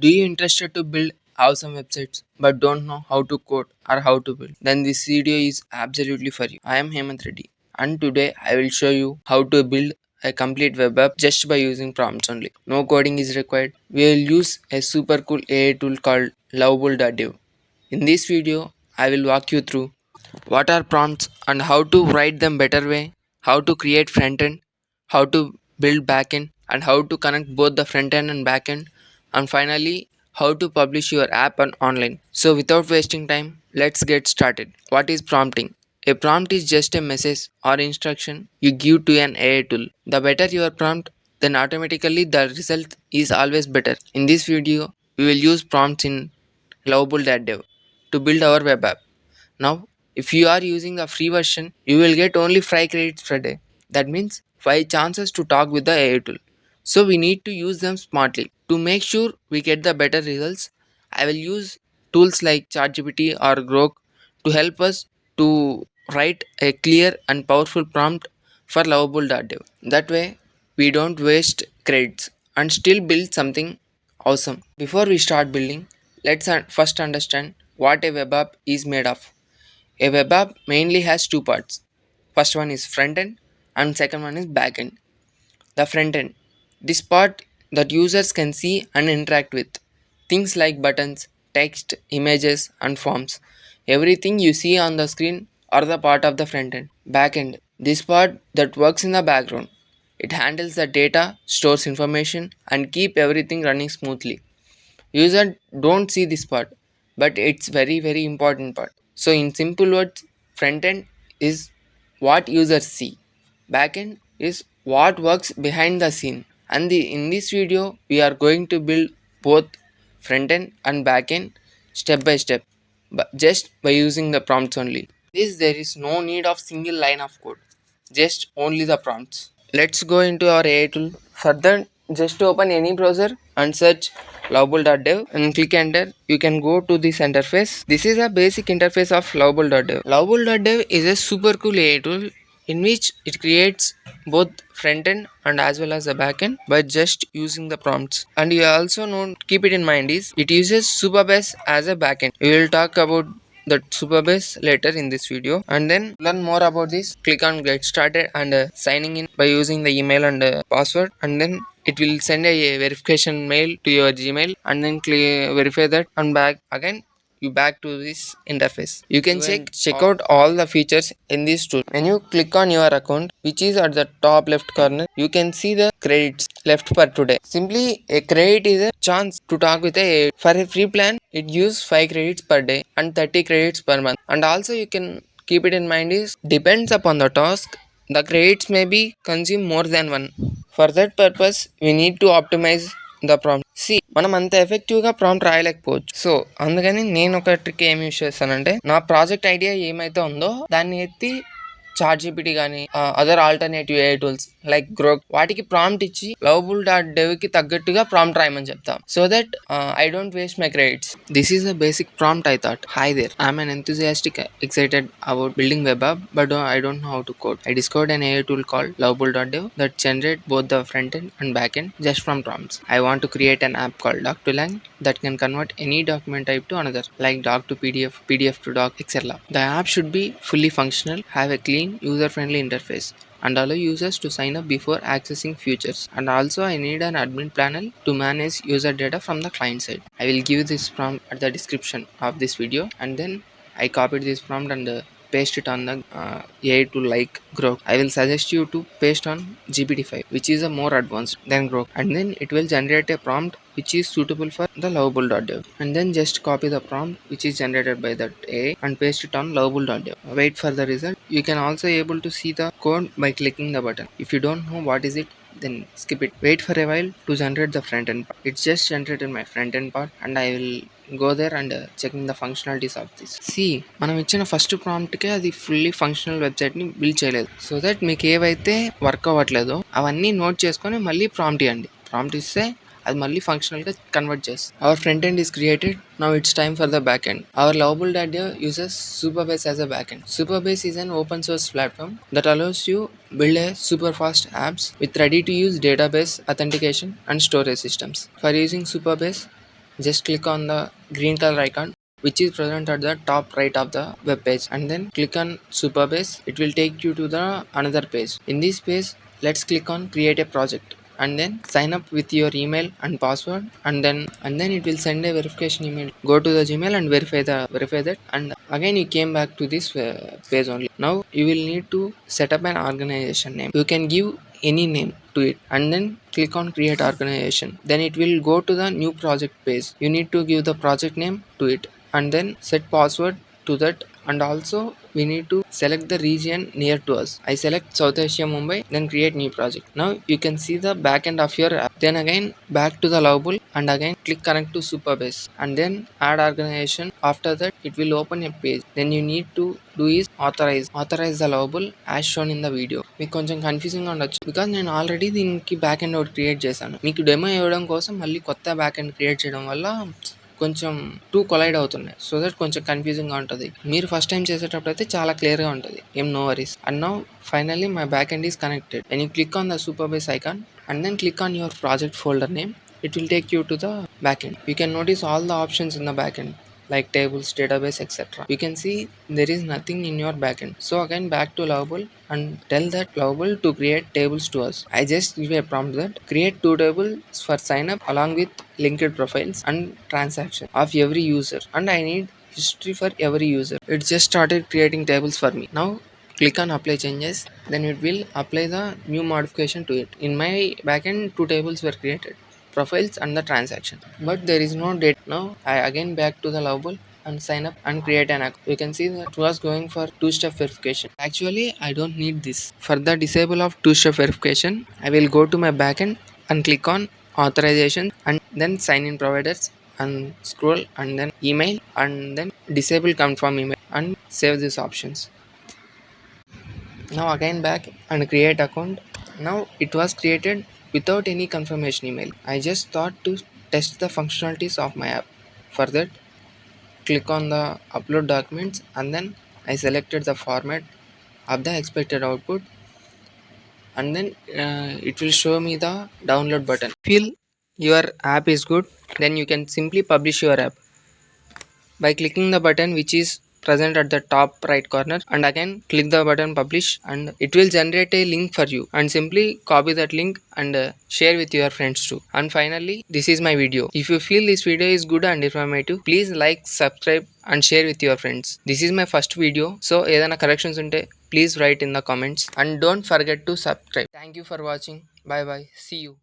Do you interested to build awesome websites but don't know how to code or how to build? Then this video is absolutely for you. I am hemanthReddy and today I will show you how to build a complete web app just by using prompts only. No coding is required. We will use a super cool AI tool called Lovable.dev. In this video, I will walk you through what are prompts and how to write them better way, how to create frontend, how to build backend, and how to connect both the frontend and backend, and finally how to publish your app on online. So without wasting time, let's get started. What is prompting? A prompt is just a message or instruction you give to an AI tool. The better your prompt, then automatically the result is always better. In this video, we will use prompts in Lovable.dev to build our web app. Now, if you are using the free version, you will get only 5 credits per day. That means 5 chances to talk with the AI tool. So we need to use them smartly. To make sure we get the better results, I will use tools like ChatGPT or Grok to help us to write a clear and powerful prompt for Lovable.dev. That way, we don't waste credits and still build something awesome. Before we start building, let's first understand what a web app is made of. A web app mainly has two parts. First one is front end and second one is back end. The front end, this part that users can see and interact with. Things like buttons, text, images and forms. Everything you see on the screen are the part of the front end. Back end, this part that works in the background. It handles the data, stores information and keep everything running smoothly. User don't see this part, but it's very important part. So in simple words, front end is what users see. Back end is what works behind the scene. And in this video, we are going to build both front end and back end step by step, but just by using the prompts only. This there is no need of single line of code, just only the prompts. Let's go into our AI tool. Further, just open any browser and search Lovable.dev and click enter. You can go to this interface. This is a basic interface of Lovable.dev. Lovable.dev is a super cool AI tool in which it creates both front end and as well as the back end by just using the prompts. And you also know, keep it in mind is it uses Supabase as a backend. We will talk about that Supabase later in this video, and then learn more about this. Click on get started and signing in by using the email and password, and then it will send a verification mail to your Gmail, and then verify that and back again you back to this interface. You can check out all the features in this tool. When you click on your account, which is at the top left corner, you can see the credits left for today. Simply a credit is a chance to talk with a AI. For a free plan, it gives 5 credits per day and 30 credits per month. And also you can keep it in mind is depends upon the task, the credits may be consume more than one. For that purpose, we need to optimize the prompt. See, మనం అంత ఎఫెక్టివ్గా prompt రాయలేకపోవచ్చు. So అందుకని నేను ఒక trick ఏం use చేస్తానంటే నా project idea ఏమైతే ఉందో దాన్ని ఎత్తి చాట్జిపిటి కానీ other alternative AI tools like Grok వాటికి ప్రాంప్ట్ ఇచ్చి Lovable.dev కి తగ్గట్టుగా ప్రాంప్ట్ రాయమని చెప్తాం. So that I don't waste my credits. This is a basic prompt I thought. Hi there, I'm an enthusiastic excited about building web app but I don't know how to code. I discovered an AI tool called Lovable.dev that generates both the front end and back end just from prompts. I want to create an app called doc to lang that can convert any document type to another, like doc to PDF, PDF to doc, etc. The app should be fully functional, have a clean user-friendly interface and allow users to sign up before accessing features. And also I need an admin panel to manage user data from the client side. I will give this prompt at the description of this video, and then I copied this prompt and paste it on the AI tool like Grok. I will suggest you to paste on GPT-5, which is a more advanced than Grok, and then it will generate a prompt which is suitable for the Lovable.dev. And then just copy the prompt which is generated by that AI and paste it on Lovable.dev. Wait for the result. You can also able to see the code by clicking the button. If you don't know what is it, then skip it. Wait for a while to generate the front end part. It's just generated my front end part, and I will go there and checking the functionalities of this. See, మనం ఇచ్చిన first ప్రాంప్ట్కే అది fully functional వెబ్సైట్ని build చేయలేదు. So that మీకు ఏవైతే work అవ్వట్లేదో అవన్నీ note చేసుకొని మళ్ళీ ప్రాంప్ట్ ఇవ్వండి. ప్రాంప్ట్ ఇస్తే అది మళ్ళీ ఫంక్షనల్గా కన్వర్ట్ చేస్తుంది. Our front end is created. Now it's time for the backend. Our Lovable.dev uses Supabase as a backend. Supabase is an open source platform that allows you build a super fast apps with ready to use database authentication and storage systems. For using Supabase, just click on the green color icon which is present at the top right of the web page, and then click on Supabase. It will take you to the another page. In this page, let's click on create a project and then sign up with your email and password, and then it will send a verification email. Go to the Gmail and verify that, and again you came back to this page only. Now you will need to set up an organization name. You can give any name to it and then click on create organization. Then it will go to the new project page. You need to give the project name to it and then set password to that, and also we need to select the region near to us. I select South Asia Mumbai, then create new project. Now you can see the backend of your app. Then again back to the Lovable and again click connect to Supabase and then add organization. After that it will open a page. Then you need to do is authorize the Lovable as shown in the video. మీకు కొంచెం confusing గా ఉండొచ్చు because నేను already దీనికి back end ఒకటి create చేశాను. మీకు demo ఇవ్వడం కోసం మళ్ళీ కొత్త బ్యాక్ ఎండ్ క్రియేట్ చేయడం వల్ల కొంచెం టూ కొలైడ్ అవుతున్నాయి. సో దట్ కొంచెం కన్ఫ్యూజింగ్ గా ఉంటుంది. మీరు ఫస్ట్ టైం చేసేటప్పుడు అయితే చాలా క్లియర్ గా ఉంటుంది. ఏం no worries. And now finally my backend is connected. When you click on the Supabase icon and then click on your project folder name, it will take you to the backend. You can notice all the options in the backend like tables, database, etc. You can see there is nothing in your backend. So again back to Lovable and tell that Lovable to create tables to us. I just give a prompt that create two tables for sign up along with linked profiles and transaction of every user, and I need history for every user. It just started creating tables for me. Now click on apply changes, then it will apply the new modification to it. In my backend two tables were created, profiles and the transaction, but there is no date. Now I again back to the Lovable and sign up and create an account. You can see that it was going for two-step verification. Actually I don't need this. For the disable of two-step verification, I will go to my backend and click on authorization and then sign in providers and scroll and then email and then disable confirm email and save these options. Now again back and create account. Now it was created without any confirmation email. I just thought to test the functionalities of my app. For that, click on the upload documents and then I selected the format of the expected output, and then it will show me the download button. Feel your app is good, then you can simply publish your app by clicking the button which is present at the top right corner, and again click the button publish, and it will generate a link for you, and simply copy that link and share with your friends too. And finally, this is my video. If you feel this video is good and informative, please like, subscribe and share with your friends. This is my first video, so ఏదైనా corrections ఉంటే please write in the comments and don't forget to subscribe. Thank you for watching. Bye bye. See you.